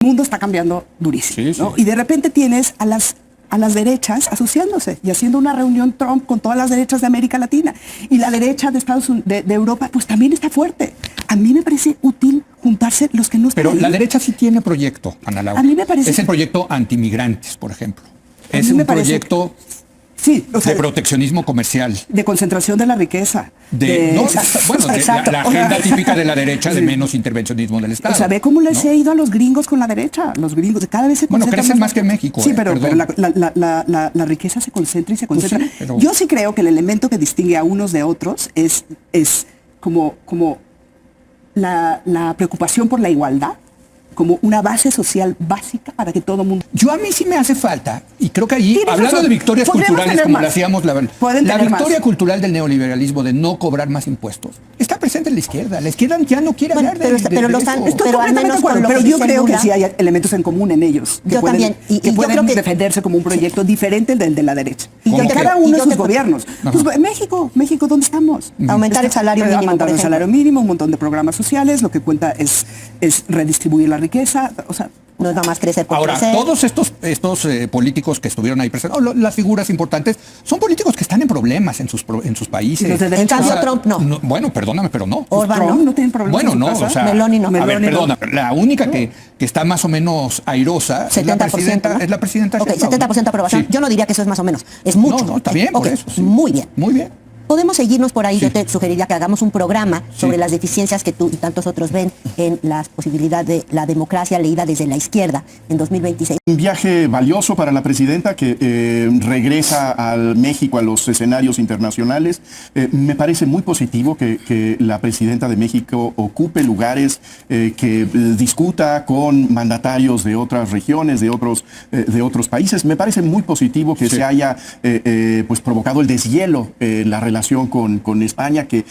El mundo está cambiando durísimo, ¿no? Y de repente tienes a las derechas asociándose y haciendo una reunión Trump con todas las derechas de América Latina. Y la derecha de de Europa, pues también está fuerte. A mí me parece útil juntarse los que no están. Pero la derecha sí tiene proyecto, Ana Laura. A mí me parece... Es el proyecto antimigrantes, por ejemplo. Es un proyecto... Sí, o sea, de proteccionismo comercial. De concentración de la riqueza. Bueno, la agenda típica de la derecha de menos intervencionismo del Estado. O sea, ve cómo les he ido a los gringos con la derecha. Los gringos cada vez se concentran. Bueno, crecen más que México. Sí, pero la riqueza se concentra y se concentra. Pues sí, pero... Yo sí creo que el elemento que distingue a unos de otros es como la preocupación por la igualdad, como una base social básica para que todo mundo... Yo a mí sí me hace falta, y creo que allí, hablando de victorias culturales, como le hacíamos, la victoria cultural del neoliberalismo de no cobrar más impuestos, está presente en la izquierda. La izquierda ya no quiere hablar de eso. Pero yo creo que sí hay elementos en común en ellos, que pueden defenderse como un proyecto diferente del de la derecha. Y cada uno de sus gobiernos. Pues, México, ¿dónde estamos? Aumentar el salario mínimo, aumentar el salario mínimo, un montón de programas sociales, lo que cuenta es redistribuir la riqueza, o sea... No es nada más crecer por Ahora, crecer. todos estos políticos que estuvieron ahí presentes, las figuras importantes, son políticos que están en problemas en sus países. En cambio, Trump no. Bueno, perdóname, pero no. Trump no tiene problemas. Bueno, no, o sea... Meloni no. A ver, perdona, la única que está más o menos airosa 70%, es la presidenta. Ok, 70% aprobación. Sí. Yo no diría que eso es más o menos. Es mucho. No, está bien, por eso. Sí. Muy bien. Muy bien. Podemos seguirnos por ahí. Sí. Yo te sugeriría que hagamos un programa sobre las deficiencias que tú y tantos otros ven en la posibilidad de la democracia leída desde la izquierda en 2026. Un viaje valioso para la presidenta que regresa al México, a los escenarios internacionales. Me parece muy positivo que la presidenta de México ocupe lugares, que discuta con mandatarios de otras regiones, de otros países. Me parece muy positivo que se haya pues provocado el deshielo, la relación con España, que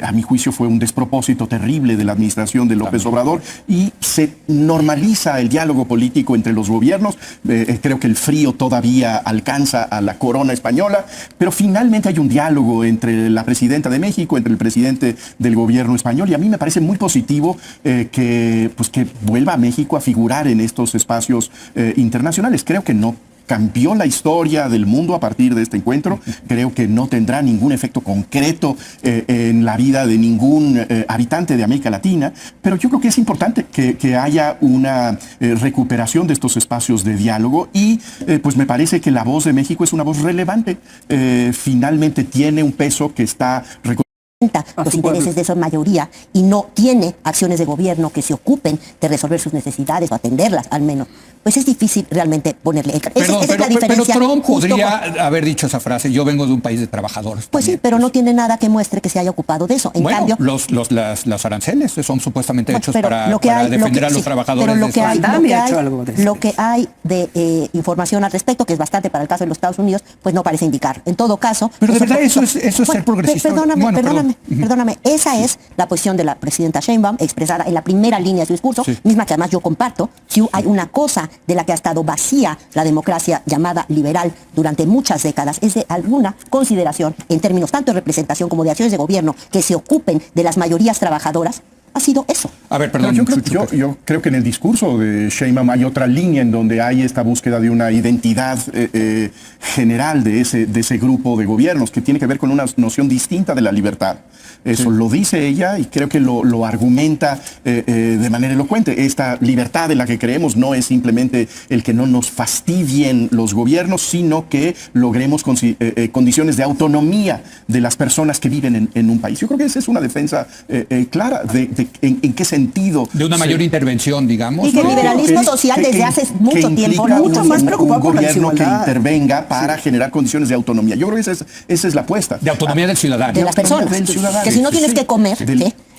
a mi juicio fue un despropósito terrible de la administración de López Obrador, y se normaliza el diálogo político entre los gobiernos. Creo que el frío todavía alcanza a la corona española, pero finalmente hay un diálogo entre la presidenta de México, entre el presidente del gobierno español, y a mí me parece muy positivo que vuelva a México a figurar en estos espacios internacionales. Creo que no cambió la historia del mundo a partir de este encuentro. Creo que no tendrá ningún efecto concreto en la vida de ningún habitante de América Latina, pero yo creo que es importante que haya una recuperación de estos espacios de diálogo y pues me parece que la voz de México es una voz relevante. Finalmente tiene un peso que está los intereses de esa mayoría y no tiene acciones de gobierno que se ocupen de resolver sus necesidades o atenderlas al menos, pues es difícil realmente ponerle... Pero Trump podría haber dicho esa frase: yo vengo de un país de trabajadores. Pues también. Sí, pero no tiene nada que muestre que se haya ocupado de eso. En cambio, los aranceles son supuestamente hechos para defender a los trabajadores. Pero lo que hay de información al respecto, que es bastante para el caso de los Estados Unidos, pues no parece indicar. En todo caso... Pero de verdad eso es ser progresista. Perdóname, esa es la posición de la presidenta Sheinbaum, expresada en la primera línea de su discurso, misma que además yo comparto. Si hay una cosa de la que ha estado vacía la democracia llamada liberal durante muchas décadas, es de alguna consideración en términos tanto de representación como de acciones de gobierno que se ocupen de las mayorías trabajadoras, ha sido eso. A ver, perdón. Yo creo que en el discurso de Sheinbaum hay otra línea en donde hay esta búsqueda de una identidad general de ese grupo de gobiernos que tiene que ver con una noción distinta de la libertad. Eso lo dice ella y creo que lo argumenta de manera elocuente. Esta libertad en la que creemos no es simplemente el que no nos fastidien los gobiernos, sino que logremos condiciones de autonomía de las personas que viven en un país. Yo creo que esa es una defensa clara de en qué sentido. De una mayor intervención, digamos. Y que el liberalismo social desde hace mucho tiempo mucho más preocupado por un gobierno que intervenga para generar condiciones de autonomía. Yo creo que esa es la apuesta. De autonomía del ciudadano. De las personas. Que si no tienes que comer,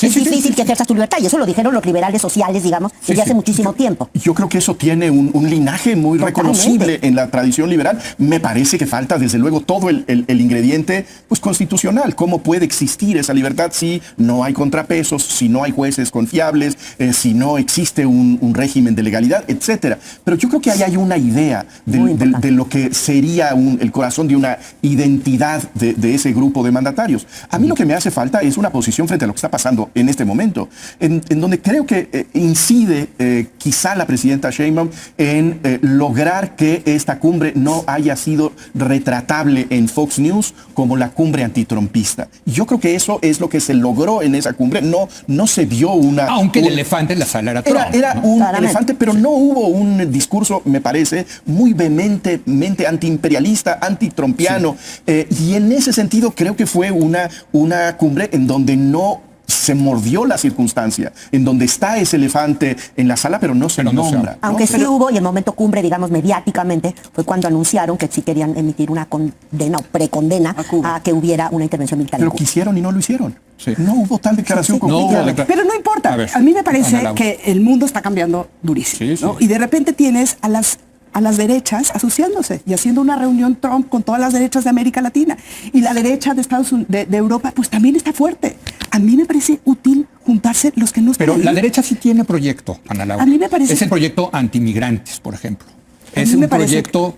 es difícil que ejerzas tu libertad. Y eso lo dijeron los liberales sociales, digamos, desde hace muchísimo tiempo. Yo creo que eso tiene un linaje muy reconocible en la tradición liberal. Me parece que falta, desde luego, todo el ingrediente pues, constitucional. ¿Cómo puede existir esa libertad si no hay contrapesos, si no hay jueces confiables, si no existe un régimen de legalidad, etcétera? Pero yo creo que ahí hay una idea de lo que sería el corazón de una identidad de ese grupo de mandatarios. A mí lo que me hace falta es una posición frente a lo que está pasando en este momento, en donde creo que incide quizá la presidenta Sheinbaum en lograr que esta cumbre no haya sido retratable en Fox News como la cumbre antitrumpista. Yo creo que eso es lo que se logró en esa cumbre. No se vio una... Aunque el elefante en la sala era Trump. Era un elefante, pero no hubo un discurso, me parece, muy vehementemente antiimperialista, antitrumpiano. Sí. Y en ese sentido creo que fue una cumbre en donde no se mordió la circunstancia, en donde está ese elefante en la sala, pero no se nombra. Aunque sí hubo, y el momento cumbre, digamos, mediáticamente, fue cuando anunciaron que sí querían emitir una condena o precondena a que hubiera una intervención militar. Pero quisieron y no lo hicieron. Sí. No hubo tal declaración Pero no importa. A mí me parece que el mundo está cambiando durísimo. ¿No? Y de repente tienes a las derechas asociándose y haciendo una reunión Trump con todas las derechas de América Latina. Y la derecha de Europa, pues también está fuerte. A mí me parece útil juntarse los que no están. Pero la derecha sí tiene proyecto, Ana Laura. A mí me parece... Es el proyecto antimigrantes, por ejemplo. Es un proyecto...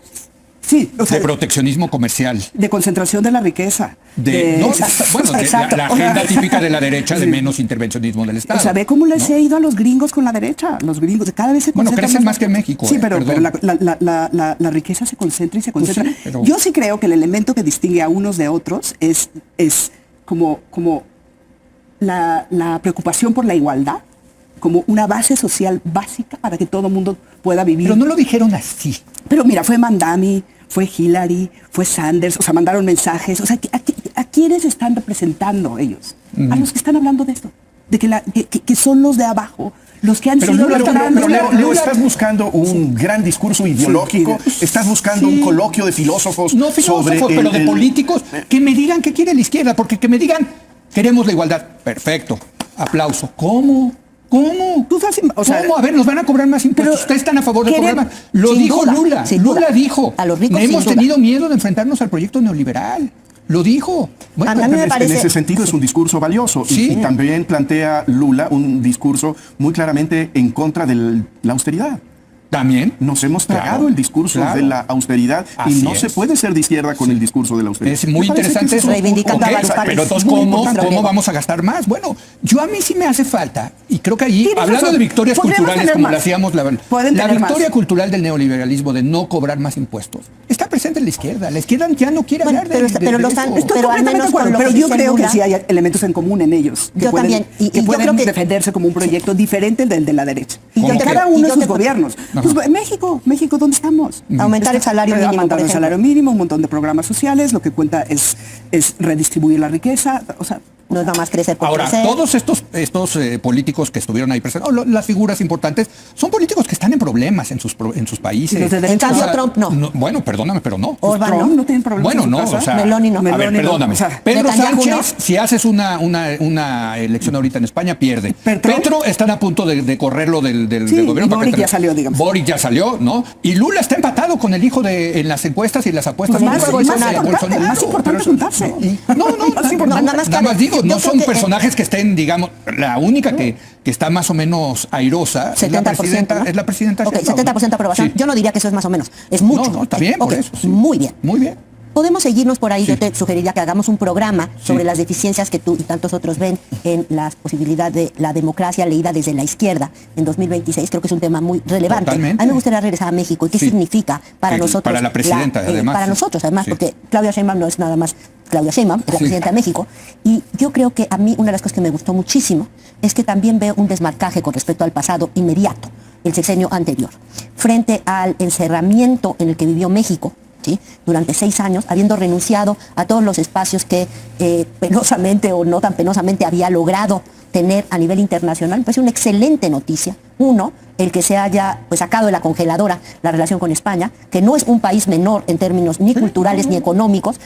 Sí, o sea, de proteccionismo comercial. De concentración de la riqueza. La agenda típica de la derecha de menos intervencionismo del Estado. O sea, ve cómo les ha ido a los gringos con la derecha. Los gringos cada vez se concentran crecen más que México. Sí, pero la riqueza se concentra y se concentra. Pues sí, pero... Yo sí creo que el elemento que distingue a unos de otros es como la preocupación por la igualdad, como una base social básica para que todo el mundo pueda vivir. Pero no lo dijeron así. Pero mira, fue Mandami, fue Hillary, fue Sanders, o sea, mandaron mensajes. O sea, ¿a quiénes están representando ellos? A los que están hablando de esto, de que son los de abajo, los que han sido los grandes. Pero estás buscando un gran discurso ideológico, estás buscando un coloquio de filósofos. No filósofos, pero de políticos que me digan qué quiere la izquierda, porque que me digan queremos la igualdad. Perfecto, aplauso. ¿Cómo? O sea, ¿cómo? A ver, nos van a cobrar más impuestos. Ustedes están a favor del programa. Lo dijo Lula. Lula dijo, hemos tenido miedo de enfrentarnos al proyecto neoliberal. Lo dijo. Bueno, a mí me parece... En ese sentido es un discurso valioso. Sí. Y también plantea Lula un discurso muy claramente en contra de la austeridad. También. Nos hemos tragado el discurso de la austeridad. Así y no se puede ser de izquierda con el discurso de la austeridad. Es muy interesante eso. Pero entonces, ¿cómo vamos a gastar más? Bueno, a mí sí me hace falta, y creo que allí, hablando de victorias culturales, como la hacíamos, la victoria cultural del neoliberalismo de no cobrar más impuestos, está presente en la izquierda. La izquierda ya no quiere hablar de eso. Estoy completamente de acuerdo, pero yo creo que sí hay elementos en común en ellos. Que pueden defenderse como un proyecto diferente del de la derecha. Y cada uno de sus gobiernos. Pues México, ¿dónde estamos? Aumentar el salario mínimo. Aumentar el salario mínimo, un montón de programas sociales, lo que cuenta es redistribuir la riqueza, o sea... No es nada más crecer por Ahora, crecer. Todos estos políticos que estuvieron ahí presentes, las figuras importantes, son políticos que están en problemas en sus países. En cambio, Trump no. Bueno, perdóname, pero no. Trump no tiene problemas. Bueno, no, o sea... Meloni no. A ver, perdóname. Pedro Sánchez, si haces una elección ahorita en España, pierde. Petro están a punto de correrlo del gobierno. Boric ya salió, digamos. Boric ya salió, ¿no? Y Lula está empatado con el hijo en las encuestas y las apuestas. Más importante juntarse. Nada más digo, no son personajes que estén, digamos, la única que está más o menos airosa 70%, es la presidenta. Ok, 70% aprobación. Sí. Yo no diría que eso es más o menos, es mucho. No, está bien, por eso. Sí. Muy bien. Muy bien. Podemos seguirnos por ahí. Sí. Yo te sugeriría que hagamos un programa sobre las deficiencias que tú y tantos otros ven en la posibilidad de la democracia leída desde la izquierda en 2026. Creo que es un tema muy relevante. Totalmente. A mí me gustaría regresar a México y qué significa para nosotros. Para la presidenta, además. Para nosotros, además, porque Claudia Sheinbaum no es nada más Claudia Sheinbaum, es la presidenta de México. Y yo creo que a mí una de las cosas que me gustó muchísimo es que también veo un desmarcaje con respecto al pasado inmediato, el sexenio anterior, frente al encerramiento en el que vivió México. ¿Sí? Durante 6 años, habiendo renunciado a todos los espacios que penosamente o no tan penosamente había logrado tener a nivel internacional. Me parece una excelente noticia. Uno, el que se haya sacado de la congeladora la relación con España, que no es un país menor en términos ni culturales ni económicos,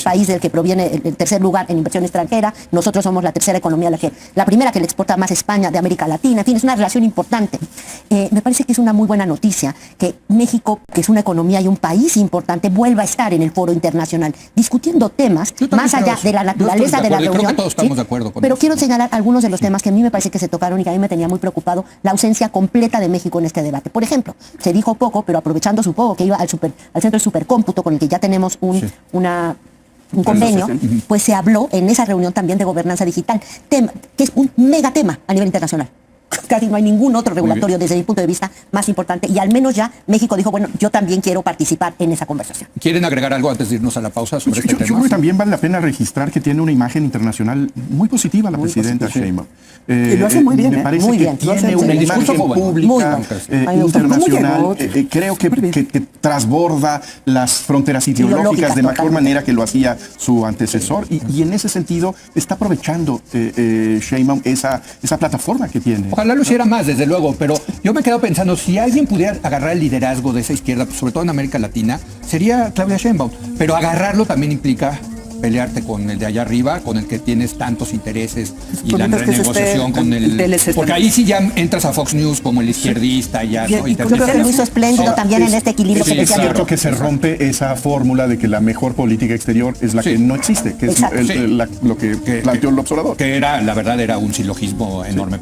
país del que proviene el tercer lugar en inversión extranjera. Nosotros somos la tercera economía, la primera que le exporta más a España de América Latina. En fin, es una relación importante. Me parece que es una muy buena noticia que México, que es una economía y un país importante, vuelva a estar en el foro internacional discutiendo temas más allá de la naturaleza de la reunión. Creo que todos estamos de acuerdo con Pero eso. Quiero señalar algunos de los temas que a mí me parece que se tocaron y que a mí me tenía muy preocupado, la ausencia completa de México en este debate. Por ejemplo, se dijo poco, pero aprovechando supongo que iba al centro del supercómputo, con el que ya tenemos una un convenio, asociación. pues se habló en esa reunión también de gobernanza digital, que es un mega tema a nivel internacional. Casi no hay ningún otro regulatorio desde mi punto de vista más importante, y al menos ya México dijo, bueno, yo también quiero participar en esa conversación. ¿Quieren agregar algo antes de irnos a la pausa sobre este Yo tema? creo que también vale la pena registrar que tiene una imagen internacional muy positiva la presidenta Sheinbaum. Y lo hace muy bien, Me parece muy que bien. Lo hace tiene muy una bien. imagen Discurso muy bueno. Muy pública, bueno. A mí me gusta. ¿Cómo internacional. llegó? Creo Súper bien. que trasborda las fronteras ideológicas Ideológicas, de mejor totalmente. manera que lo hacía su antecesor. Y en ese sentido está aprovechando Sheinbaum esa plataforma que tiene. Ojalá lo hiciera más, desde luego, pero yo me quedo pensando, si alguien pudiera agarrar el liderazgo de esa izquierda, pues, sobre todo en América Latina, sería Claudia Sheinbaum. Pero agarrarlo también implica pelearte con el de allá arriba, con el que tienes tantos intereses y la Pues, que se renegociación esté- con el... del ese- Porque ahí sí ya entras a Fox News como el izquierdista y ya, Bien, ¿no? y te creo que empiezas- Lo hizo espléndido Ahora, también en este equilibrio sí, que Es decía cierto Víctor. que se rompe esa fórmula de que la mejor política exterior es la Sí. que no existe, que es Exacto. lo que planteó el observador. Que era, la verdad, era un silogismo enorme.